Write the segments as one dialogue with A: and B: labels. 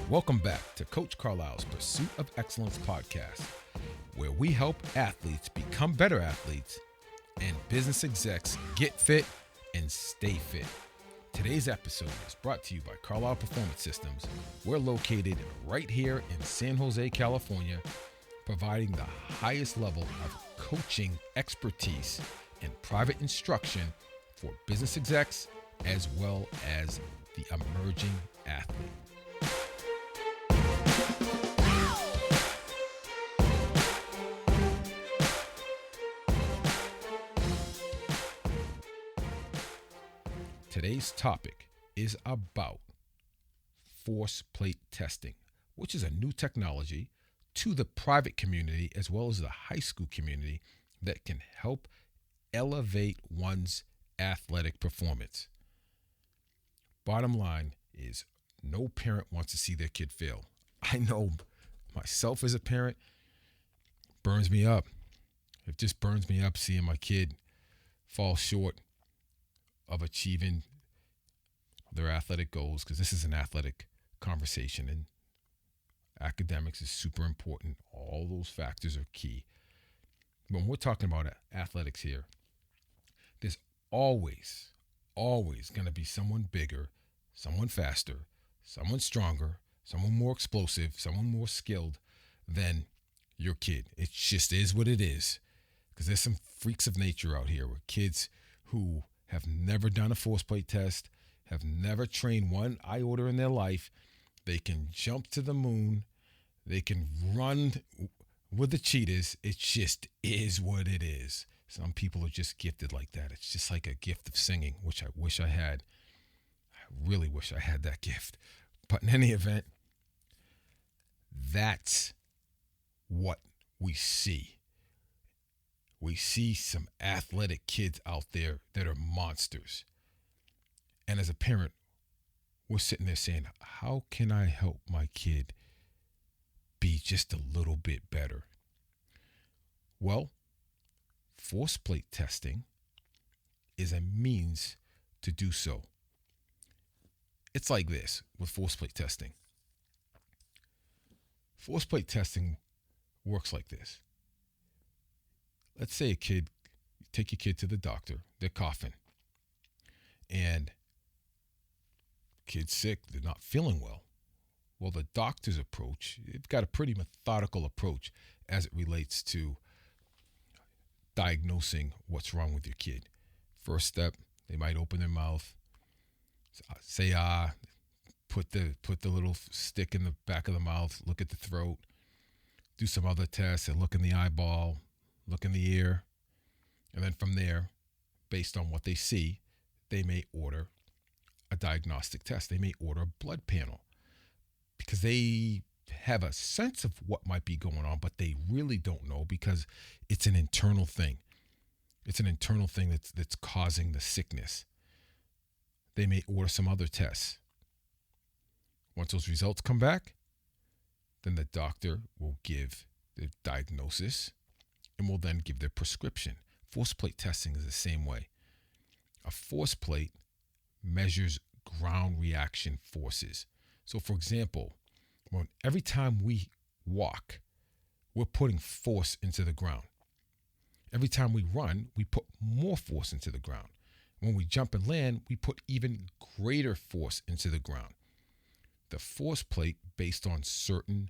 A: Welcome back to Coach Carlisle's Pursuit of Excellence podcast, where we help athletes become better athletes and business execs get fit and stay fit. Today's episode is brought to you by Carlisle Performance Systems. We're located right here in San Jose, California, providing the highest level of coaching expertise and private instruction for business execs as well as the emerging athlete. Today's topic is about force plate testing, which is a new technology to the private community as well as the high school community that can help elevate one's athletic performance. Bottom line is no parent wants to see their kid fail. I know myself as a parent, burns me up. It just burns me up seeing my kid fall short of achieving their athletic goals, because this is an athletic conversation and academics is super important. All those factors are key. When we're talking about athletics here, there's always going to be someone bigger, someone faster, someone stronger, someone more explosive, someone more skilled than your kid. It just is what it is, because there's some freaks of nature out here with kids who have never done a force plate test, have never trained one iota in their life. They can jump to the moon. They can run with the cheetahs. It just is what it is. Some people are just gifted like that. It's just like a gift of singing, which I wish I had. I really wish I had that gift. But in any event, that's what we see. We see some athletic kids out there that are monsters. And as a parent, we're sitting there saying, how can I help my kid be just a little bit better? Well, force plate testing is a means to do so. It's like this with force plate testing. Force plate testing works like this. Let's say you take your kid to the doctor, they're coughing, and kid's sick, they're not feeling well. Well, the doctor's approach, they've got a pretty methodical approach as it relates to diagnosing what's wrong with your kid. First step, they might open their mouth, say put the little stick in the back of the mouth, look at the throat, do some other tests, and look in the eyeball, look in the ear, and then from there, based on what they see, they may order a diagnostic test. They may order a blood panel because they have a sense of what might be going on, but they really don't know because it's an internal thing. It's an internal thing that's causing the sickness. They may order some other tests. Once those results come back, then the doctor will give the diagnosis and will then give their prescription. Force plate testing is the same way. A force plate measures ground reaction forces. So for example, every time we walk, we're putting force into the ground. Every time we run, we put more force into the ground. When we jump and land, we put even greater force into the ground. The force plate, based on certain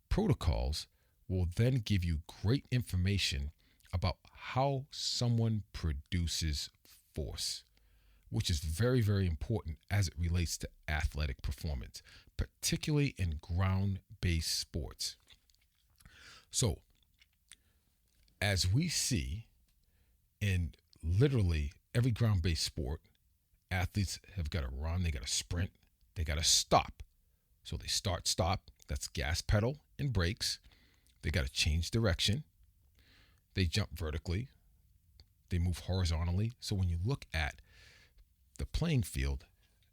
A: protocols, will then give you great information about how someone produces force, which is very, very important as it relates to athletic performance, particularly in ground-based sports. So, as we see in literally every ground-based sport, athletes have got to run, they got to sprint, they got to stop. So they start, stop, that's gas pedal and brakes. They got to change direction. They jump vertically. They move horizontally. So when you look at the playing field,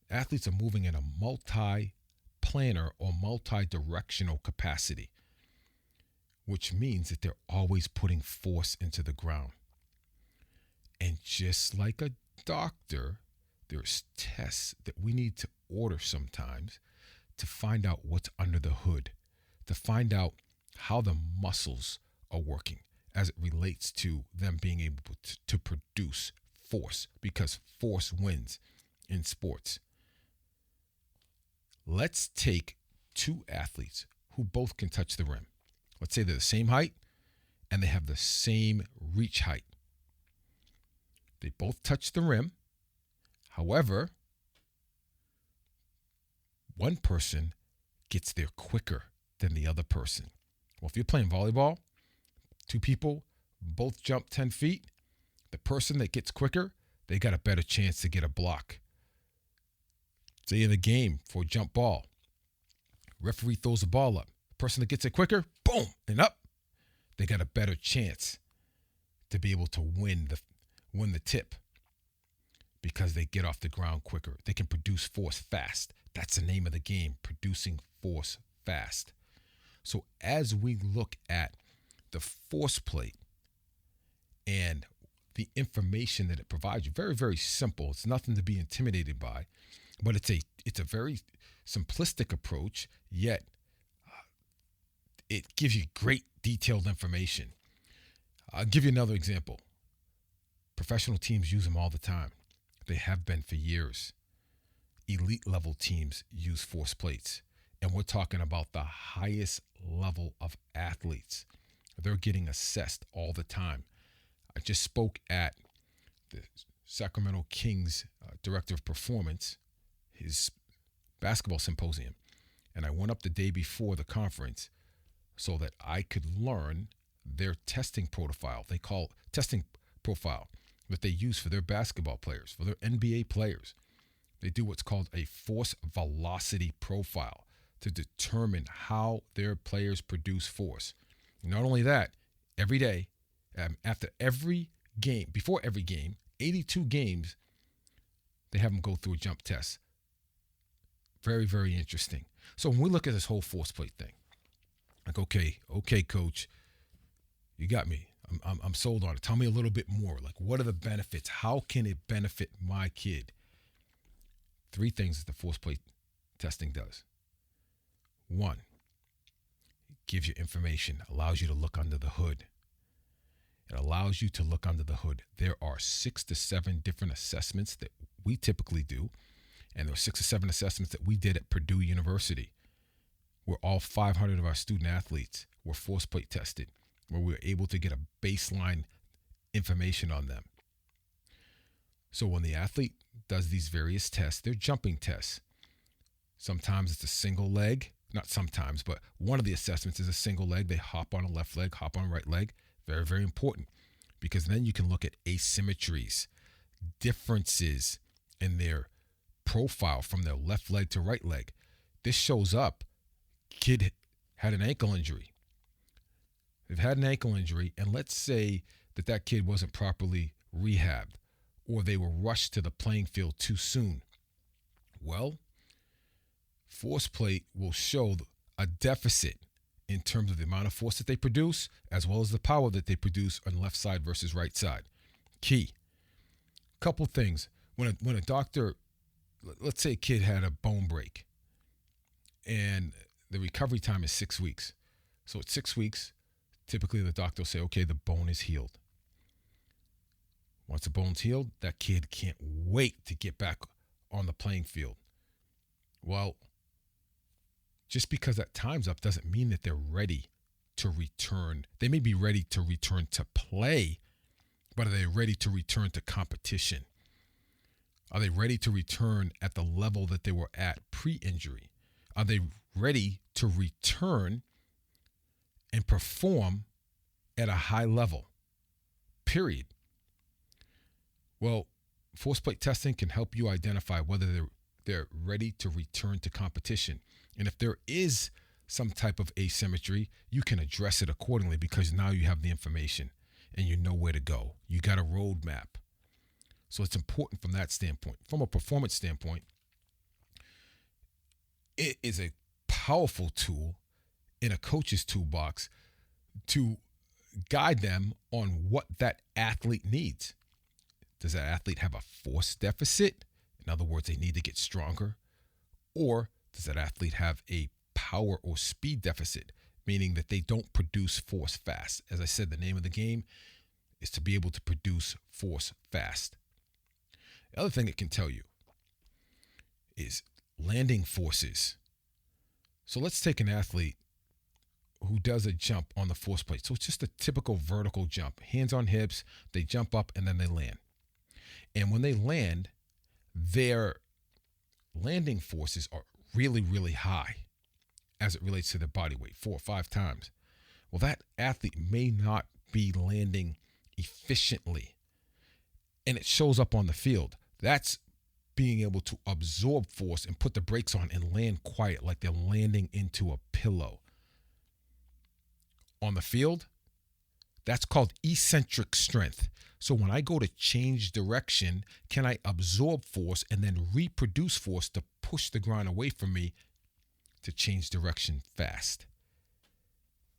A: athletes are moving in a multi-planar or multi-directional capacity, which means that they're always putting force into the ground. And just like a doctor, there's tests that we need to order sometimes to find out what's under the hood, to find out how the muscles are working as it relates to them being able to produce force, because force wins in sports. Let's take two athletes who both can touch the rim. Let's say they're the same height and they have the same reach height. They both touch the rim. However, one person gets there quicker than the other person. Well, if you're playing volleyball, two people both jump 10 feet, the person that gets quicker, they got a better chance to get a block. Say in the game for a jump ball, referee throws the ball up. The person that gets it quicker, boom, and up, they got a better chance to be able to win the tip because they get off the ground quicker. They can produce force fast. That's the name of the game, producing force fast. So as we look at the force plate and the information that it provides you, very, very simple. It's nothing to be intimidated by, but it's a very simplistic approach, yet it gives you great detailed information. I'll give you another example. Professional teams use them all the time. They have been for years. Elite level teams use force plates. And we're talking about the highest level of athletes. They're getting assessed all the time. I just spoke at the Sacramento Kings director of performance, his basketball symposium. And I went up the day before the conference so that I could learn their testing profile. They call testing profile that they use for their basketball players, for their NBA players. They do what's called a force velocity profile to determine how their players produce force. Not only that, every day, after every game, before every game, 82 games, they have them go through a jump test. Very, very interesting. So when we look at this whole force plate thing, like, okay, coach, you got me. I'm sold on it. Tell me a little bit more. Like, what are the benefits? How can it benefit my kid? 3 things that the force plate testing does. 1, it gives you information, allows you to look under the hood. It allows you to look under the hood. There are 6 to 7 different assessments that we typically do, and there are 6 or 7 assessments that we did at Purdue University, where all 500 of our student athletes were force plate tested, where we were able to get a baseline information on them. So when the athlete does these various tests, they're jumping tests. Sometimes it's a single leg, not sometimes, but one of the assessments is a single leg. They hop on a left leg, hop on a right leg. Very, very important, because then you can look at asymmetries, differences in their profile from their left leg to right leg. This shows up. Kid had an ankle injury. They've had an ankle injury, and let's say that kid wasn't properly rehabbed, or they were rushed to the playing field too soon. Well, force plate will show a deficit in terms of the amount of force that they produce, as well as the power that they produce on left side versus right side. Key. Couple things. When a doctor, let's say a kid had a bone break, and the recovery time is 6 weeks. So at 6 weeks, typically the doctor will say, okay, the bone is healed. Once the bone's healed, that kid can't wait to get back on the playing field. Well, just because that time's up doesn't mean that they're ready to return. They may be ready to return to play, but are they ready to return to competition? Are they ready to return at the level that they were at pre-injury? Are they ready to return and perform at a high level? Period. Well, force plate testing can help you identify whether they're ready to return to competition. And if there is some type of asymmetry, you can address it accordingly, because now you have the information and you know where to go. You got a roadmap. So it's important from that standpoint. From a performance standpoint, it is a powerful tool in a coach's toolbox to guide them on what that athlete needs. Does that athlete have a force deficit? In other words, they need to get stronger. Or Does that athlete have a power or speed deficit, meaning that they don't produce force fast? As I said, the name of the game is to be able to produce force fast. The other thing it can tell you is landing forces. So let's take an athlete who does a jump on the force plate. So it's just a typical vertical jump, hands on hips, they jump up and then they land. And when they land, their landing forces are really, really high as it relates to their body weight, 4 or 5 times. Well, that athlete may not be landing efficiently, and it shows up on the field. That's being able to absorb force and put the brakes on and land quiet, like they're landing into a pillow. On the field, that's called eccentric strength. So when I go to change direction, can I absorb force and then reproduce force to push the ground away from me to change direction fast?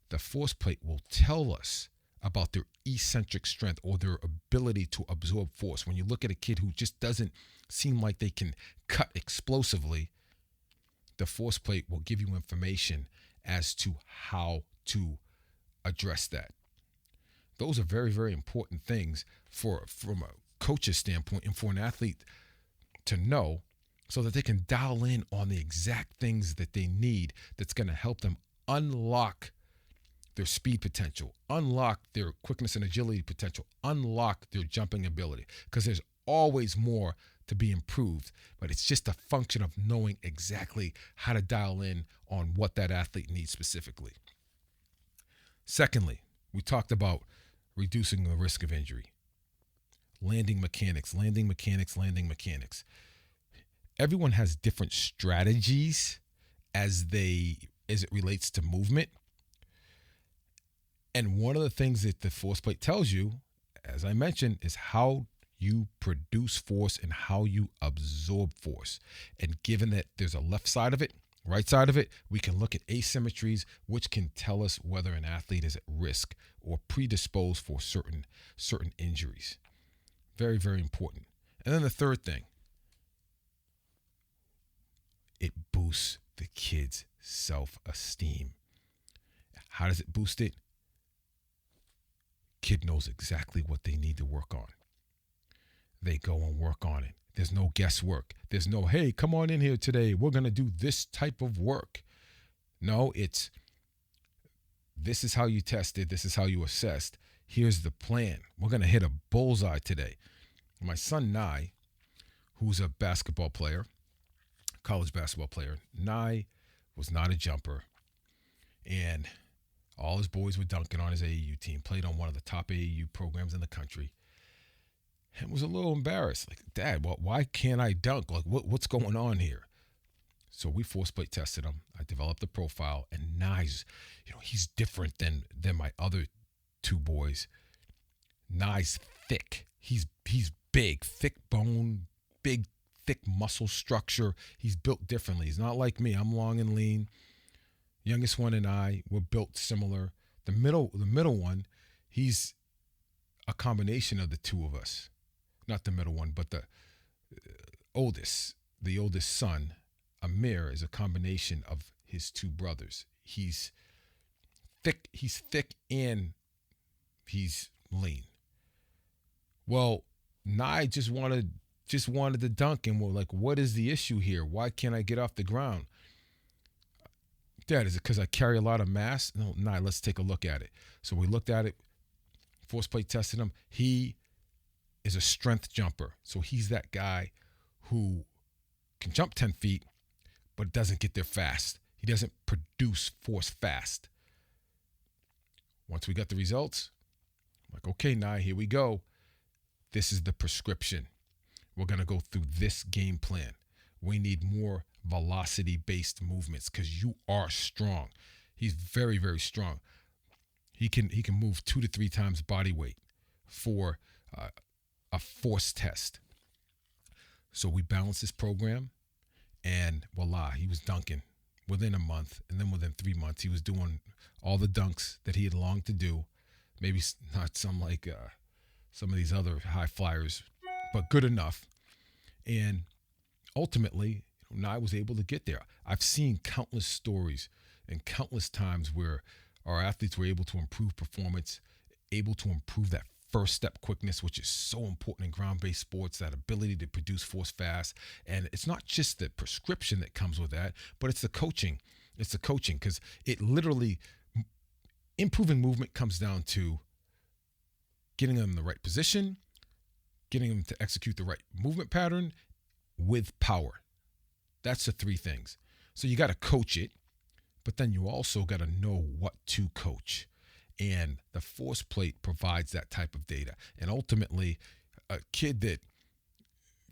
A: The force plate will tell us about their eccentric strength or their ability to absorb force. When you look at a kid who just doesn't seem like they can cut explosively, the force plate will give you information as to how to address that. Those are very, very important things from a coach's standpoint and for an athlete to know, so that they can dial in on the exact things that they need that's going to help them unlock their speed potential, unlock their quickness and agility potential, unlock their jumping ability, because there's always more to be improved, but it's just a function of knowing exactly how to dial in on what that athlete needs specifically. Secondly, we talked about reducing the risk of injury. Landing mechanics. Everyone has different strategies as it relates to movement. And one of the things that the force plate tells you, as I mentioned, is how you produce force and how you absorb force. And given that there's a left side of it, right side of it, we can look at asymmetries, which can tell us whether an athlete is at risk or predisposed for certain injuries. Very, very important. And then the third thing, it boosts the kid's self-esteem. How does it boost it? Kid knows exactly what they need to work on. They go and work on it. There's no guesswork. There's no, hey, come on in here today. We're going to do this type of work. No, it's, this is how you tested. This is how you assessed. Here's the plan. We're going to hit a bullseye today. My son, Nye, who's a basketball player, college basketball player, Nye was not a jumper. And all his boys were dunking on his AAU team, played on one of the top AAU programs in the country. And was a little embarrassed. Like, Dad, why can't I dunk? Like, what's going on here? So we force plate tested him. I developed a profile, and Nye's, he's different than my other 2 boys. Nye's thick. He's big, thick bone, big, thick muscle structure. He's built differently. He's not like me. I'm long and lean. Youngest one and I were built similar. The middle one, he's a combination of the 2 of us. Not the middle one, but the oldest son, Amir, is a combination of his 2 brothers. He's thick and he's lean. Well, Nye just wanted to dunk, and we're like, what is the issue here? Why can't I get off the ground? Dad, is it because I carry a lot of mass? No, Nye, let's take a look at it. So we looked at it, force plate tested him. He is a strength jumper. So he's that guy who can jump 10 feet, but doesn't get there fast. He doesn't produce force fast. Once we got the results, I'm like, okay, Nye, here we go. This is the prescription. We're going to go through this game plan. We need more velocity-based movements because you are strong. He's very, very strong. He can move 2 to 3 times body weight for a force test. So we balanced this program, and voila, he was dunking within a month, and then within 3 months, he was doing all the dunks that he had longed to do. Maybe not some like some of these other high flyers, but good enough. And ultimately, Now I was able to get there. I've seen countless stories and countless times where our athletes were able to improve performance, able to improve that first step quickness, which is so important in ground-based sports, that ability to produce force fast. And it's not just the prescription that comes with that, but it's the coaching. It's the coaching, because it literally, improving movement comes down to getting them in the right position, getting them to execute the right movement pattern with power. That's the three things. So you got to coach it, but then you also got to know what to coach. And the force plate provides that type of data. And ultimately, a kid that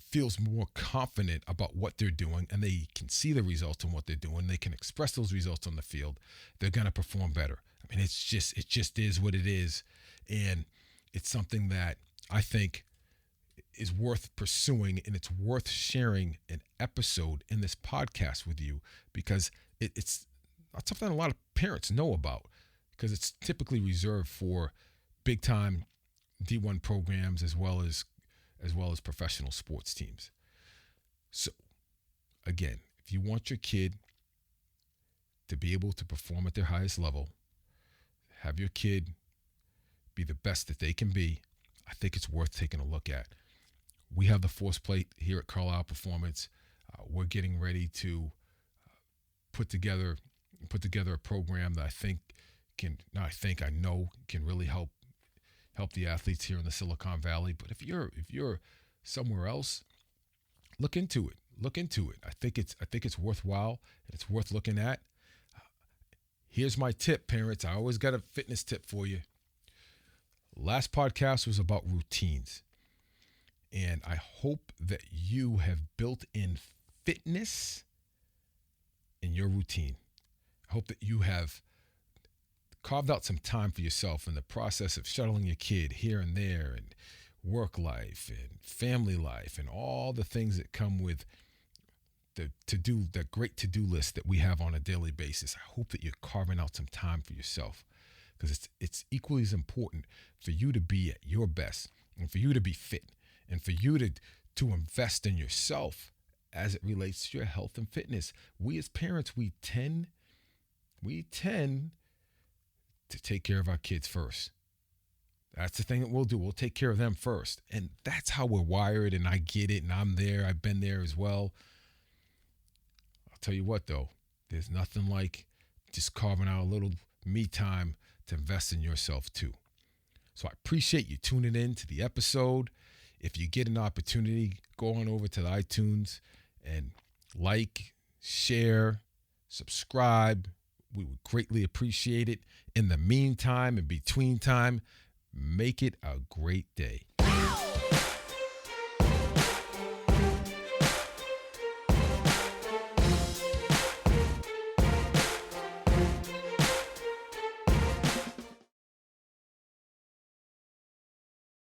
A: feels more confident about what they're doing and they can see the results in what they're doing, they can express those results on the field, they're going to perform better. I mean, it just is what it is. And it's something that I think is worth pursuing, and it's worth sharing an episode in this podcast with you, because it's not something a lot of parents know about, because it's typically reserved for big time D1 programs as well as professional sports teams. So again, if you want your kid to be able to perform at their highest level, have your kid be the best that they can be, I think it's worth taking a look at. We have the force plate here at Carlisle Performance. We're getting ready to put together a program that I know can really help the athletes here in the Silicon Valley. But if you're somewhere else, look into it. I think it's worthwhile, and it's worth looking at. Here's my tip, parents. I always got a fitness tip for you. Last podcast was about routines. And I hope that you have built in fitness in your routine. I hope that you have carved out some time for yourself in the process of shuttling your kid here and there, and work life and family life and all the things that come with the great to-do list that we have on a daily basis. I hope that you're carving out some time for yourself, because it's equally as important for you to be at your best, and for you to be fit, and for you to invest in yourself as it relates to your health and fitness. We as parents, we tend to take care of our kids first. That's the thing that we'll do. We'll take care of them first. And that's how we're wired, and I get it, and I'm there. I've been there as well. I'll tell you what, though. There's nothing like just carving out a little me time to invest in yourself, too. So I appreciate you tuning in to the episode. If you get an opportunity, go on over to the iTunes and like, share, subscribe. We would greatly appreciate it. In the meantime, in between time, make it a great day.